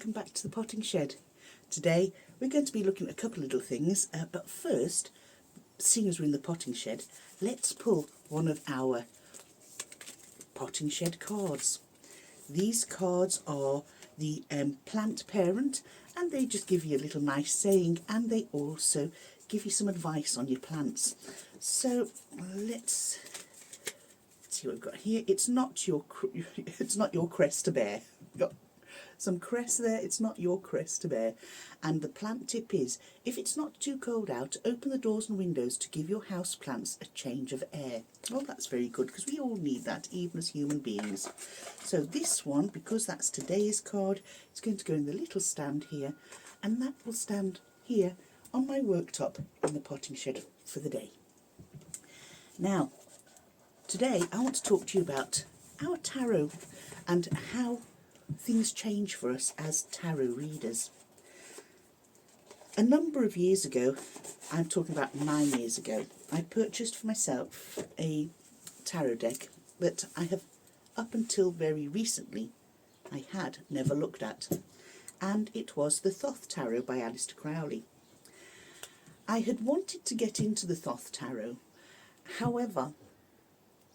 welcome back to the potting shed. Today we're going to be looking at a couple of little things, but first, seeing as we're in the potting shed, let's pull one of our potting shed cards. These cards are the plant parent, and they just give you a little nice saying, and they also give you some advice on your plants. So let's see what we've got here. It's not your crest to bear. We've got some crest there. It's not your crest to bear. And the plant tip is, if it's not too cold out, open the doors and windows to give your house plants a change of air. Well, that's very good, because we all need that, even as human beings. So this one, because that's today's card, it's going to go in the little stand here, and that will stand here on my worktop in the potting shed for the day. Now, today I want to talk to you about our tarot and how things change for us as tarot readers. A number of years ago, I'm talking about 9 years ago, I purchased for myself a tarot deck that I have, up until very recently, I had never looked at. And it was the Thoth Tarot by Aleister Crowley. I had wanted to get into the Thoth Tarot, however,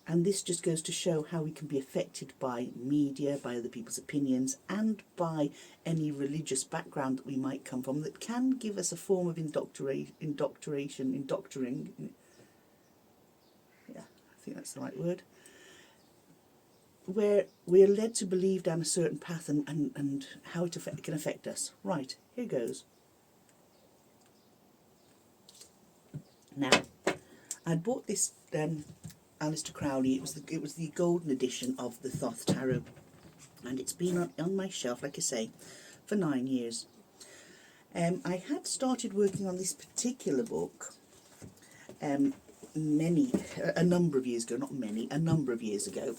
and this just goes to show how we can be affected by media, by other people's opinions, and by any religious background that we might come from, that can give us a form of indoctrination. Yeah, I think that's the right word. Where we're led to believe down a certain path and how it can affect us. Right, here goes. Now, I bought this Aleister Crowley. It was the golden edition of the Thoth Tarot, and it's been on my shelf, like I say, for 9 years. I had started working on this particular book a number of years ago, not many, a number of years ago.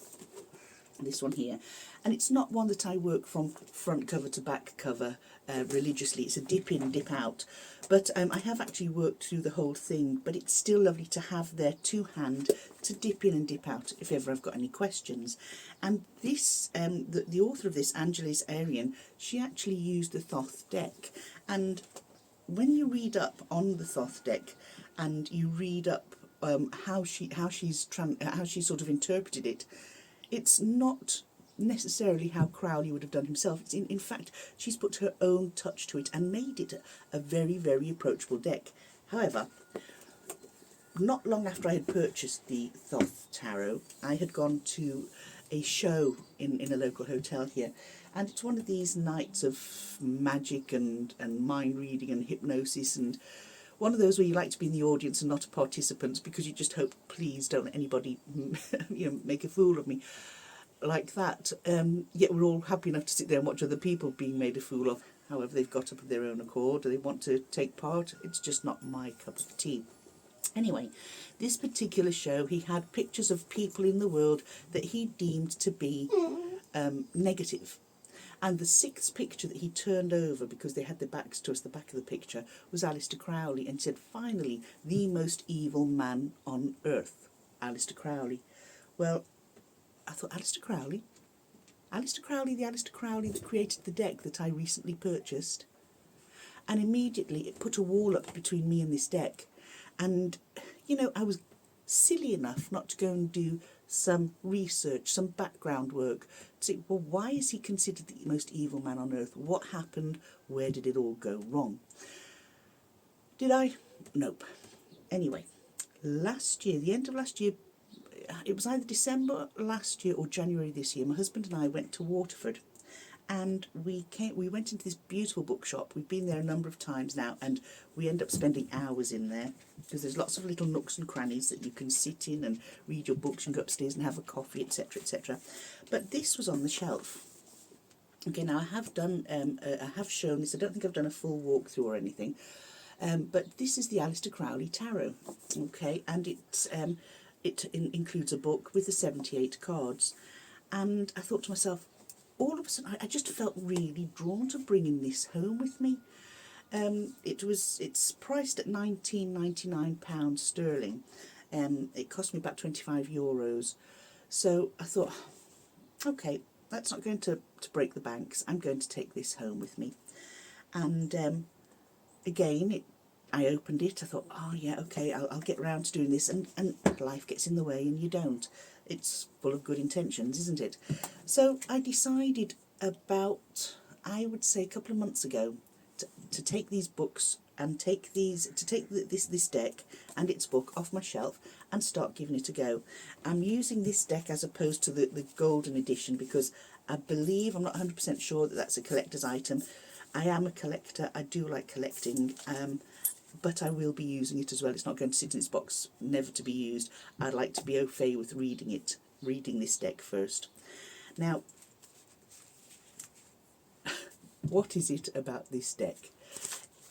This one here, and it's not one that I work from front cover to back cover religiously. It's a dip in, dip out, but I have actually worked through the whole thing, but it's still lovely to have there to hand to dip in and dip out if ever I've got any questions. And this the author of this, Angelis Arian, she actually used the Thoth deck, and when you read up on the Thoth deck and you read up how she sort of interpreted it, it's not necessarily how Crowley would have done himself. It's in fact, she's put her own touch to it and made it a very, very approachable deck. However, not long after I had purchased the Thoth Tarot, I had gone to a show in a local hotel here, and it's one of these nights of magic and mind reading and hypnosis, and one of those where you like to be in the audience and not a participant, because you just hope, please don't let anybody make a fool of me like that. Yet we're all happy enough to sit there and watch other people being made a fool of. However, they've got up of their own accord, or they want to take part. It's just not my cup of tea. Anyway, this particular show, he had pictures of people in the world that he deemed to be negative. And the sixth picture that he turned over, because they had their backs to us, the back of the picture, was Aleister Crowley, and said, finally, the most evil man on earth, Aleister Crowley. Well, I thought, Aleister Crowley? Aleister Crowley, the Aleister Crowley that created the deck that I recently purchased? And immediately it put a wall up between me and this deck. And, you know, I was silly enough not to go and do some research, some background work, to say, well, why is he considered the most evil man on earth? What happened? Where did it all go wrong? Did I? Nope. Anyway, last year, the end of last year, it was either December last year or January this year, my husband and I went to Waterford, and we went into this beautiful bookshop. We've been there a number of times now, and we end up spending hours in there, because there's lots of little nooks and crannies that you can sit in and read your books and go upstairs and have a coffee, etc., etc. But this was on the shelf. Okay, now I have shown this. I don't think I've done a full walkthrough or anything, but this is the Aleister Crowley Tarot. Okay, and it includes a book with the 78 cards, and I thought to myself, all of a sudden, I just felt really drawn to bringing this home with me. It's priced at £19.99 sterling. It cost me about €25. So I thought, okay, that's not going to break the banks. I'm going to take this home with me. And again, I opened it. I thought, oh yeah, okay, I'll get round to doing this. And life gets in the way and you don't. It's full of good intentions, isn't it? So I decided about, I would say a couple of months ago, to take these books and take this deck and its book off my shelf and start giving it a go. I'm using this deck as opposed to the golden edition because I believe, I'm not 100% sure that that's a collector's item. I am a collector, I do like collecting, but I will be using it as well. It's not going to sit in its box never to be used. I'd like to be au fait with reading this deck first. Now, what is it about this deck?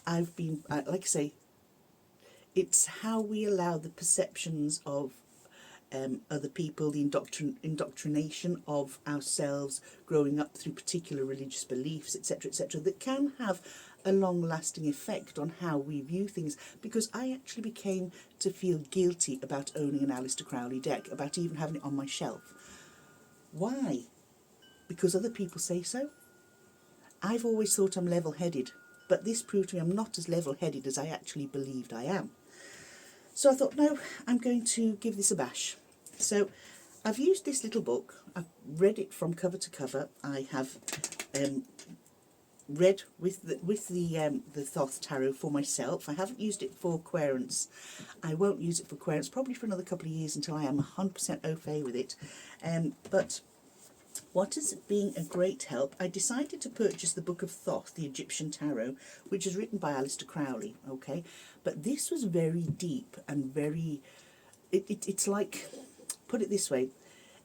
I've been, like I say, it's how we allow the perceptions of other people, the indoctrination of ourselves growing up through particular religious beliefs, etc., that can have a long-lasting effect on how we view things. Because I actually became to feel guilty about owning an Aleister Crowley deck, about even having it on my shelf. Why? Because other people say so. I've always thought I'm level-headed, but this proved to me I'm not as level-headed as I actually believed I am. So I thought, no, I'm going to give this a bash. So I've used this little book. I've read it from cover to cover. I have read with the Thoth Tarot for myself. I haven't used it for querence. I won't use it for querence probably for another couple of years until I am 100% au fait with it. But what has been a great help, I decided to purchase the Book of Thoth, the Egyptian Tarot, which is written by Aleister Crowley, okay? But this was very deep and very, it's like, put it this way,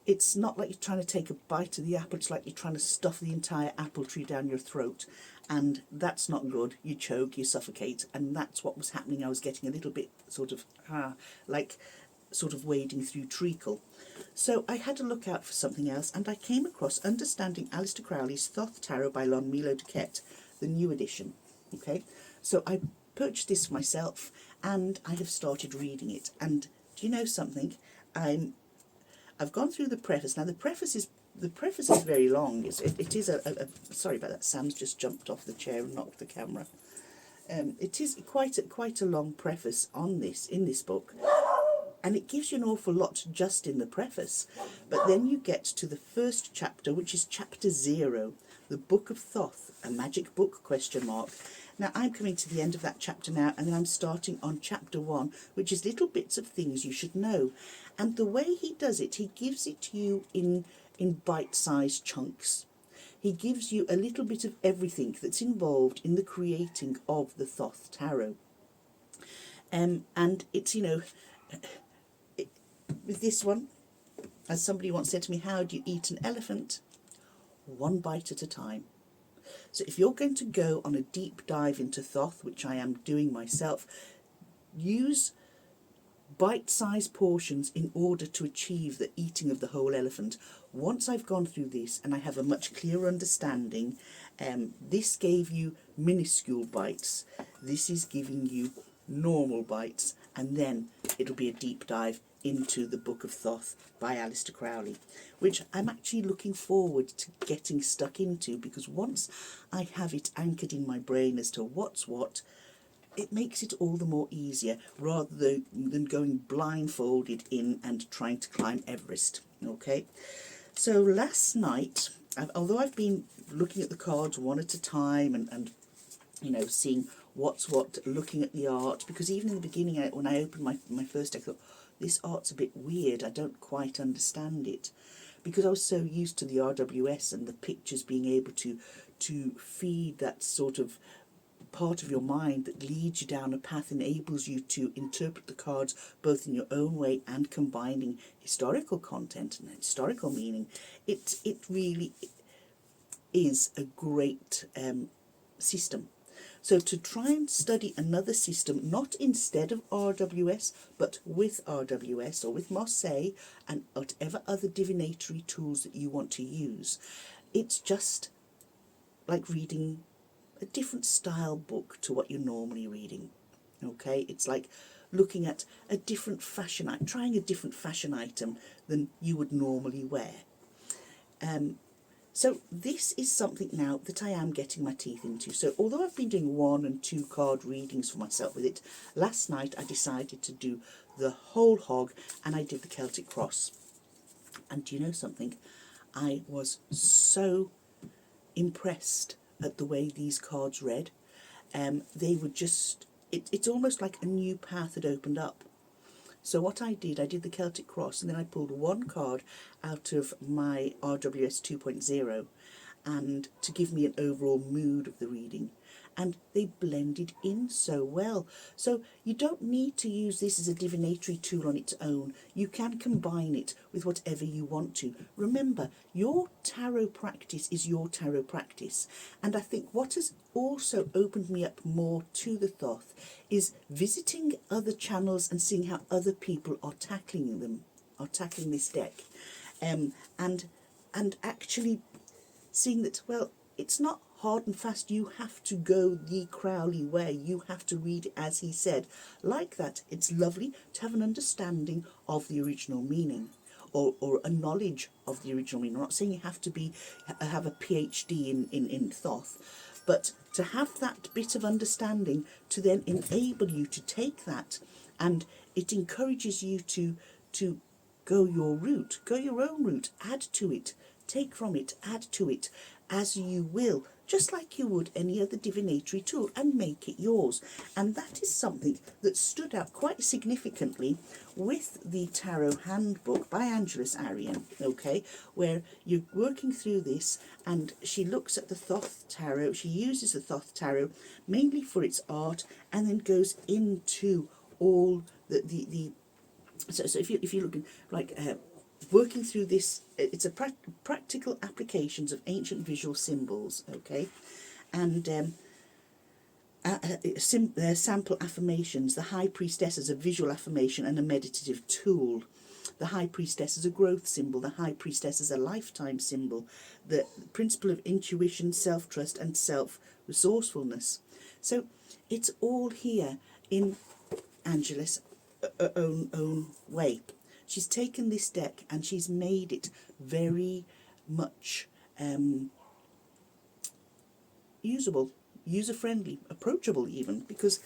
it's not like you're trying to take a bite of the apple, it's like you're trying to stuff the entire apple tree down your throat, and that's not good. You choke, you suffocate, and that's what was happening. I was getting a little bit sort of, like sort of wading through treacle. So I had to look out for something else, and I came across Understanding Aleister Crowley's Thoth Tarot by Lon Milo Duquette, the new edition. Okay, so I purchased this for myself, and I have started reading it. And do you know something? I've gone through the preface. Now the preface is very long. It is a sorry about that. Sam's just jumped off the chair and knocked the camera. It is quite a long preface on this in this book. And it gives you an awful lot just in the preface. But then you get to the first chapter, which is chapter 0, the Book of Thoth, a magic book, ? Now, I'm coming to the end of that chapter now, and then I'm starting on chapter 1, which is little bits of things you should know. And the way he does it, he gives it to you in bite-sized chunks. He gives you a little bit of everything that's involved in the creating of the Thoth Tarot. And it's, you know, with this one, as somebody once said to me, how do you eat an elephant? One bite at a time. So if you're going to go on a deep dive into Thoth, which I am doing myself, use bite-sized portions in order to achieve the eating of the whole elephant. Once I've gone through this and I have a much clearer understanding, this gave you minuscule bites. This is giving you normal bites, and then it'll be a deep dive into the Book of Thoth by Aleister Crowley, which I'm actually looking forward to getting stuck into, because once I have it anchored in my brain as to what's what, it makes it all the more easier rather than going blindfolded in and trying to climb Everest. Okay, so last night, although I've been looking at the cards one at a time and you know, seeing what's what, looking at the art, because even in the beginning when I opened my first deck, I thought, this art's a bit weird, I don't quite understand it, because I was so used to the RWS and the pictures being able to feed that sort of part of your mind that leads you down a path, enables you to interpret the cards both in your own way and combining historical content and historical meaning. It really is a great system. So to try and study another system, not instead of RWS, but with RWS or with Marseille and whatever other divinatory tools that you want to use, it's just like reading a different style book to what you're normally reading. Okay, it's like looking at a different fashion, trying a different fashion item than you would normally wear. So this is something now that I am getting my teeth into. So although I've been doing 1 and 2 card readings for myself with it, last night I decided to do the whole hog, and I did the Celtic Cross. And do you know something? I was so impressed at the way these cards read. They were just, it's almost like a new path had opened up. So what I did the Celtic Cross, and then I pulled 1 card out of my RWS 2.0 and to give me an overall mood of the reading, and they blended in so well. So you don't need to use this as a divinatory tool on its own. You can combine it with whatever you want to. Remember, your tarot practice is your tarot practice, and I think what has also opened me up more to the Thoth is visiting other channels and seeing how other people are tackling this deck, and actually seeing that, well, it's not hard and fast. You have to go the Crowley way. You have to read it as he said. Like that, it's lovely to have an understanding of the original meaning, or a knowledge of the original meaning. I'm not saying you have to have a PhD in Thoth, but to have that bit of understanding to then enable you to take that, and it encourages you to go your route, go your own route, add to it, take from it, add to it, as you will, just like you would any other divinatory tool, and make it yours. And that is something that stood out quite significantly with the Tarot Handbook by Angeles Arian, okay, where you're working through this, and she looks at the Thoth Tarot. She uses the Thoth Tarot mainly for its art, and then goes into all the so if you're looking like working through this, it's a practical applications of ancient visual symbols, okay, and sample affirmations. The High Priestess is a visual affirmation and a meditative tool. The High Priestess is a growth symbol. The High Priestess is a lifetime symbol. The principle of intuition, self-trust, and self-resourcefulness. So it's all here in Angeles' own way. She's taken this deck and she's made it very much usable, user-friendly, approachable even, because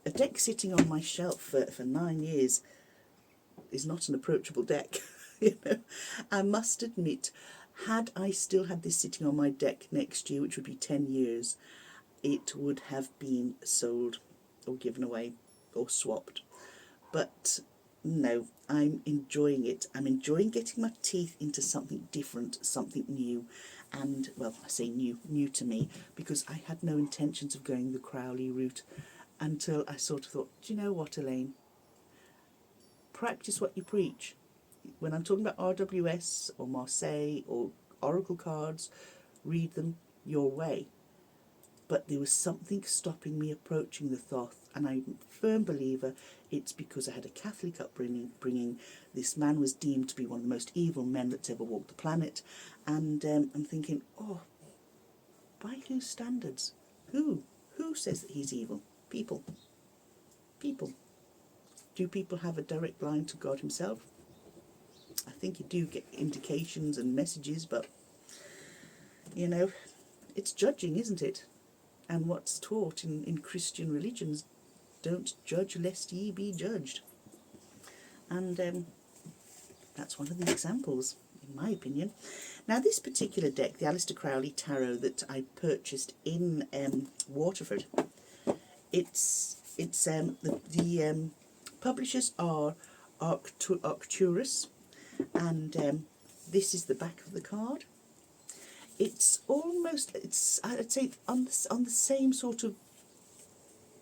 a deck sitting on my shelf for 9 years is not an approachable deck. You know, I must admit, had I still had this sitting on my deck next year, which would be 10 years, it would have been sold or given away or swapped. But no, I'm enjoying it. I'm enjoying getting my teeth into something different, something new. And, well, I say new to me, because I had no intentions of going the Crowley route until I sort of thought, do you know what, Elaine? Practice what you preach. When I'm talking about RWS or Marseille or Oracle cards, read them your way. But there was something stopping me approaching the Thoth, and I'm a firm believer it's because I had a Catholic upbringing. This man was deemed to be one of the most evil men that's ever walked the planet, and I'm thinking, oh, by whose standards? Who says that he's evil? People. Do people have a direct line to God himself? I think you do get indications and messages, but, you know, it's judging, isn't it? And what's taught in Christian religions, don't judge lest ye be judged. And that's one of the examples, in my opinion. Now, this particular deck, the Aleister Crowley Tarot that I purchased in Waterford, the publishers are Arcturus, and this is the back of the card. It's almost, I'd say, on the same sort of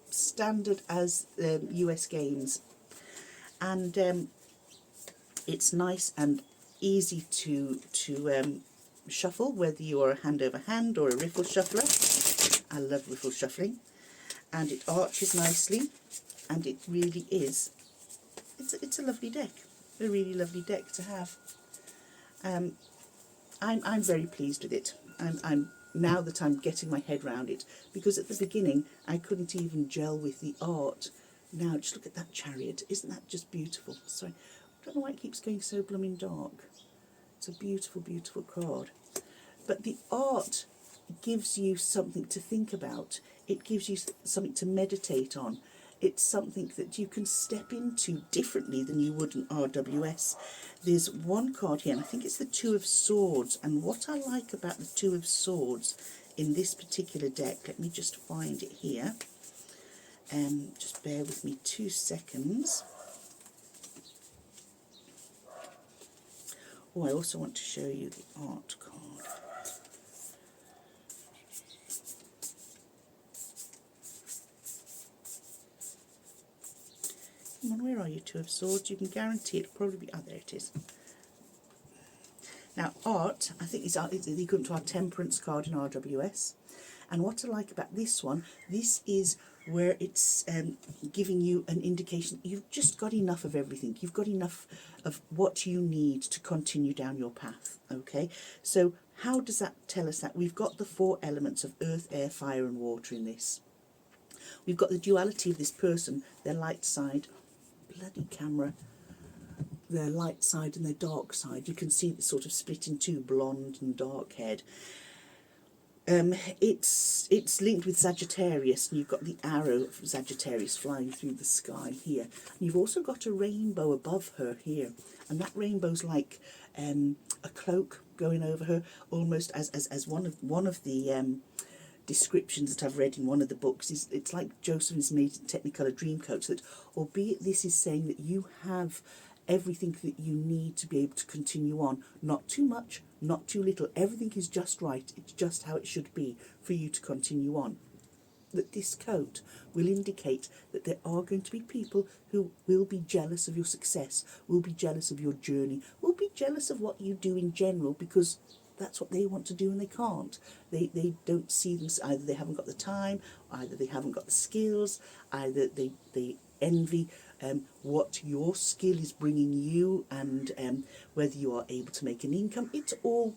standard as US Games, and it's nice and easy to shuffle, whether you are a hand over hand or a riffle shuffler. I love riffle shuffling, and it arches nicely, and it really is. It's a lovely deck, a really lovely deck to have. I'm very pleased with it. I'm now that I'm getting my head round it, because at the beginning I couldn't even gel with the art. Now just look at that chariot, isn't that just beautiful? Sorry, I don't know why it keeps going so blooming dark. It's a beautiful, beautiful card. But the art gives you something to think about. It gives you something to meditate on. It's something that you can step into differently than you would in RWS. There's one card here, and I think it's the Two of Swords. And what I like about the Two of Swords in this particular deck, let me just find it here. Just bear with me 2 seconds. Oh, I also want to show you the art card. Come on, where are you, Two of Swords? You can guarantee it'll probably be... Oh, there it is. Now, art, I think is equivalent to our Temperance card in RWS. And what I like about this one, this is where it's giving you an indication you've just got enough of everything. You've got enough of what you need to continue down your path, okay? So how does that tell us that? We've got the 4 elements of earth, air, fire and water in this. We've got the duality of this person, their light side, bloody camera, their light side and their dark side. You can see it's sort of split in two, blonde and dark head. It's linked with Sagittarius, and you've got the arrow of Sagittarius flying through the sky here. And you've also got a rainbow above her here, and that rainbow's like a cloak going over her, almost as one of the descriptions that I've read in one of the books is it's like Joseph's made Technicolor Dreamcoat, that albeit this is saying that you have everything that you need to be able to continue on, not too much, not too little, everything is just right, it's just how it should be for you to continue on. That this coat will indicate that there are going to be people who will be jealous of your success, will be jealous of your journey, will be jealous of what you do in general, because that's what they want to do and they can't. They don't see them, either they haven't got the time, either they haven't got the skills, either they envy what your skill is bringing you, and whether you are able to make an income. It's all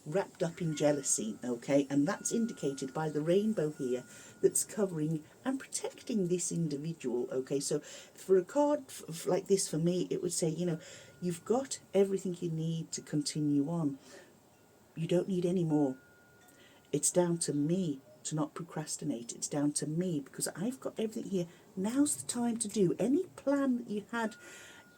wrapped up in jealousy, okay? And that's indicated by the rainbow here that's covering and protecting this individual, okay? So for a card like this, for me, it would say, you know, you've got everything you need to continue on. You don't need any more. It's down to me to not procrastinate. It's down to me, because I've got everything here. Now's the time to do any plan that you had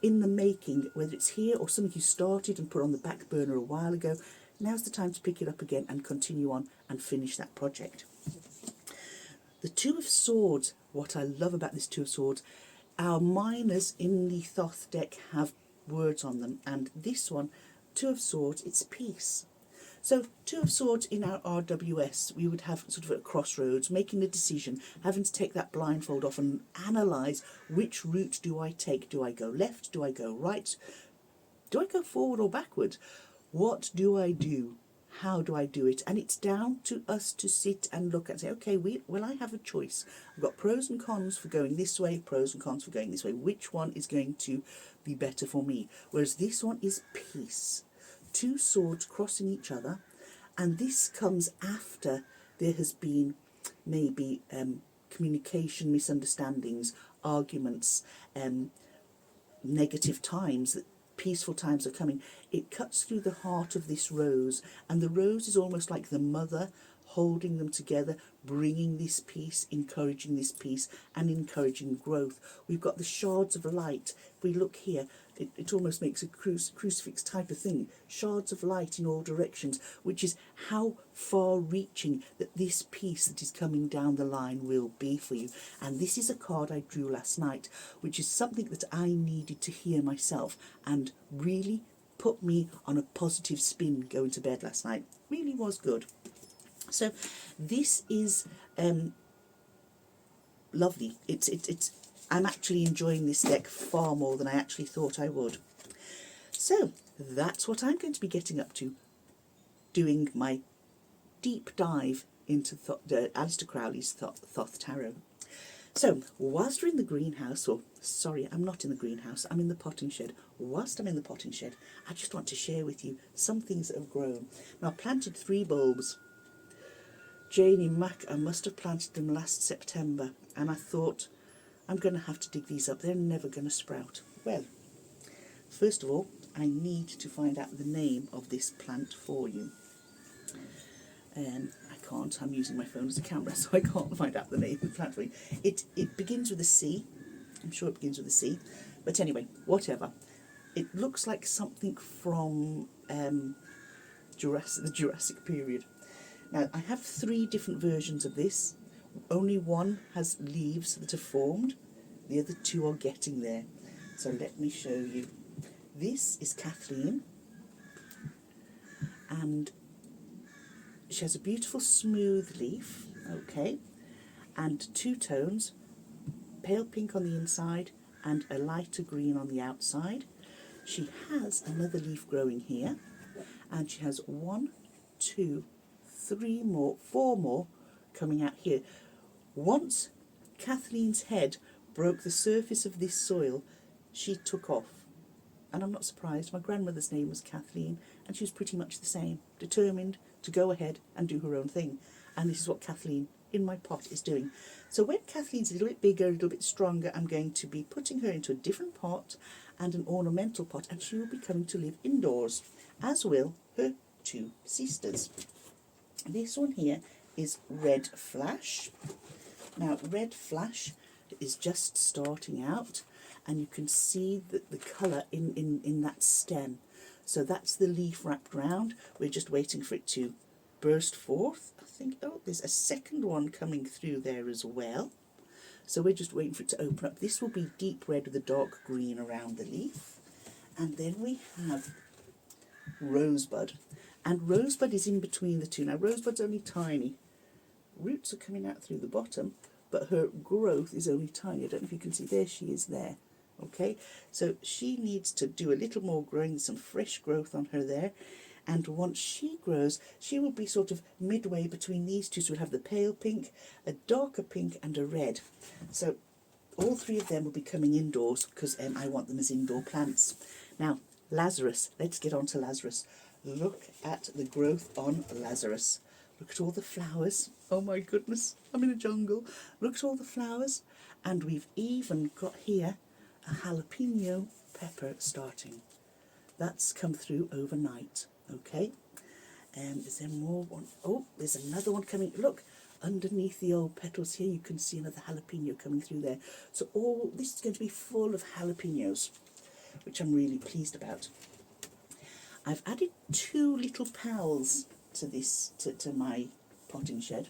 in the making, whether it's here or something you started and put on the back burner a while ago. Now's the time to pick it up again and continue on and finish that project. The Two of Swords, what I love about this Two of Swords, our minors in the Thoth deck have words on them, and this one, Two of Swords, it's peace. So Two of Swords in our RWS, we would have sort of a crossroads, making a decision, having to take that blindfold off and analyse which route do I take. Do I go left? Do I go right? Do I go forward or backward? What do I do? How do I do it? And it's down to us to sit and look and say, okay, well, I have a choice. I've got pros and cons for going this way, pros and cons for going this way. Which one is going to be better for me? Whereas this one is peace. Two swords crossing each other, and this comes after there has been maybe communication misunderstandings, arguments, negative times. That peaceful times are coming. It cuts through the heart of this rose, and the rose is almost like the mother holding them together, bringing this peace, encouraging this peace, and encouraging growth. We've got the shards of light. If we look here, it almost makes a crucifix type of thing. Shards of light in all directions, which is how far-reaching that this peace that is coming down the line will be for you. And this is a card I drew last night, which is something that I needed to hear myself, and really put me on a positive spin going to bed last night. Really was good. So this is lovely. It's I'm actually enjoying this deck far more than I actually thought I would. So that's what I'm going to be getting up to, doing my deep dive into Aleister Crowley's Thoth Tarot. So whilst we're in the greenhouse, or sorry, I'm not in the greenhouse, I'm in the potting shed. Whilst I'm in the potting shed, I just want to share with you some things that have grown. Now, I planted 3 bulbs. Janie Mac, I must have planted them last September, and I thought, I'm going to have to dig these up. They're never going to sprout. Well, first of all, I need to find out the name of this plant for you. I can't, I'm using my phone as a camera, so I can't find out the name of the plant for you. It begins with a C. I'm sure it begins with a C. But anyway, whatever. It looks like something from the Jurassic period. Now, I have 3 different versions of this. Only one has leaves that are formed. The other 2 are getting there. So let me show you. This is Kathleen. And she has a beautiful smooth leaf, okay, and 2 tones, pale pink on the inside and a lighter green on the outside. She has another leaf growing here, and she has 1, 2, 3 more, 4 more coming out here. Once Kathleen's head broke the surface of this soil, she took off. And I'm not surprised. My grandmother's name was Kathleen, and she was pretty much the same, determined to go ahead and do her own thing. And this is what Kathleen in my pot is doing. So when Kathleen's a little bit bigger, a little bit stronger, I'm going to be putting her into a different pot and an ornamental pot, and she will be coming to live indoors, as will her 2 sisters. This one here is Red Flash. Now, Red Flash is just starting out, and you can see the colour in that stem. So that's the leaf wrapped round. We're just waiting for it to burst forth. I think, oh, there's a second one coming through there as well. So we're just waiting for it to open up. This will be deep red with a dark green around the leaf. And then we have Rosebud. And Rosebud is in between the 2. Now, Rosebud's only tiny. Roots are coming out through the bottom, but her growth is only tiny. I don't know if you can see, there she is there. Okay, so she needs to do a little more growing, some fresh growth on her there. And once she grows, she will be sort of midway between these 2. So we'll have the pale pink, a darker pink and a red. So all 3 of them will be coming indoors because I want them as indoor plants. Now, Lazarus, let's get on to Lazarus. Look at the growth on Lazarus. Look at all the flowers. Oh my goodness, I'm in a jungle. Look at all the flowers. And we've even got here a jalapeno pepper starting. That's come through overnight, okay? Is there more one? Oh, there's another one coming. Look, underneath the old petals here, you can see another jalapeno coming through there. So all this is going to be full of jalapenos, which I'm really pleased about. I've added 2 little pals to this, to my potting shed,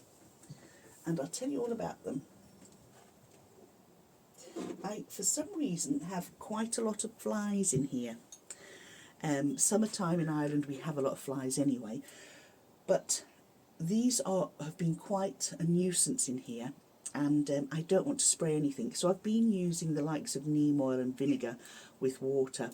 and I'll tell you all about them. I, for some reason, have quite a lot of flies in here. Summertime in Ireland, we have a lot of flies anyway, but these have been quite a nuisance in here, and I don't want to spray anything. So I've been using the likes of neem oil and vinegar with water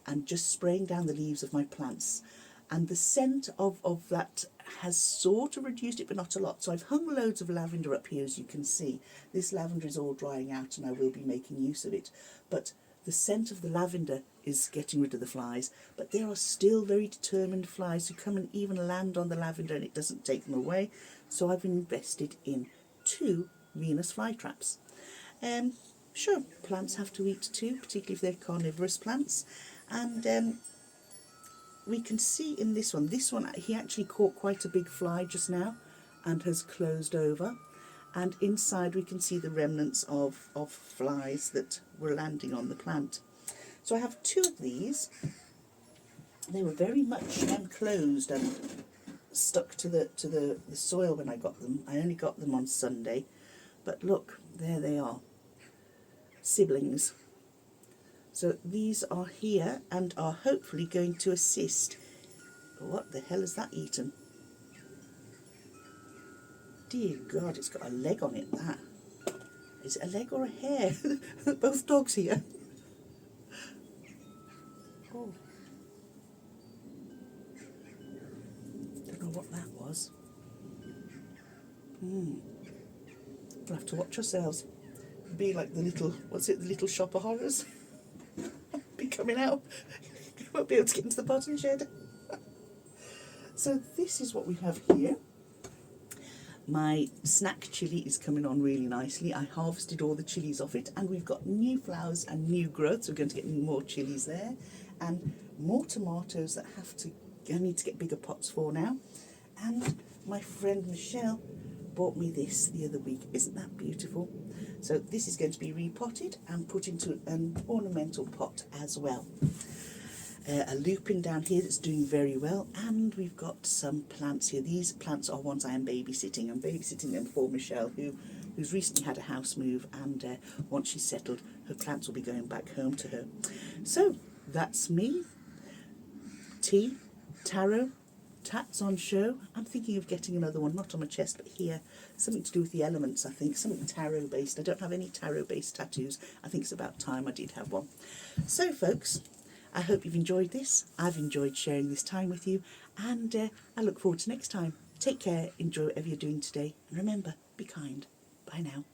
and just spraying down the leaves of my plants. And the scent of that has sort of reduced it, but not a lot. So I've hung loads of lavender up here, as you can see. This lavender is all drying out, and I will be making use of it. But the scent of the lavender is getting rid of the flies. But there are still very determined flies who come and even land on the lavender, and it doesn't take them away. So I've invested in 2 Venus flytraps. Sure, plants have to eat too, particularly if they're carnivorous plants. And we can see in this one, he actually caught quite a big fly just now and has closed over. And inside we can see the remnants of flies that were landing on the plant. So I have 2 of these. They were very much enclosed and stuck to the soil when I got them. I only got them on Sunday. But look, there they are. Siblings. So these are here and are hopefully going to assist. What the hell has that eaten? Dear God, it's got a leg on it, that. Is it a leg or a hair? Both dogs here. Oh. Don't know what that was. We'll have to watch ourselves. Be like the little, what's it, the little shop of horrors? Be coming out. You won't be able to get into the potting shed. So this is what we have here. My snack chilli is coming on really nicely. I harvested all the chilies off it, and we've got new flowers and new growth, so we're going to get more chilies there, and more tomatoes that I need to get bigger pots for now. And my friend Michelle bought me this the other week. Isn't that beautiful? So this is going to be repotted and put into an ornamental pot as well. A lupin down here that's doing very well, and we've got some plants here. These plants are ones I am babysitting. I'm babysitting them for Michelle, who's recently had a house move, and once she's settled, her plants will be going back home to her. So that's me. Tea, tarot, tats on show. I'm thinking of getting another one, not on my chest, but here. Something to do with the elements, I think. Something tarot based. I don't have any tarot based tattoos. I think it's about time I did have one. So folks, I hope you've enjoyed this. I've enjoyed sharing this time with you, and I look forward to next time. Take care, enjoy whatever you're doing today, and remember, be kind. Bye now.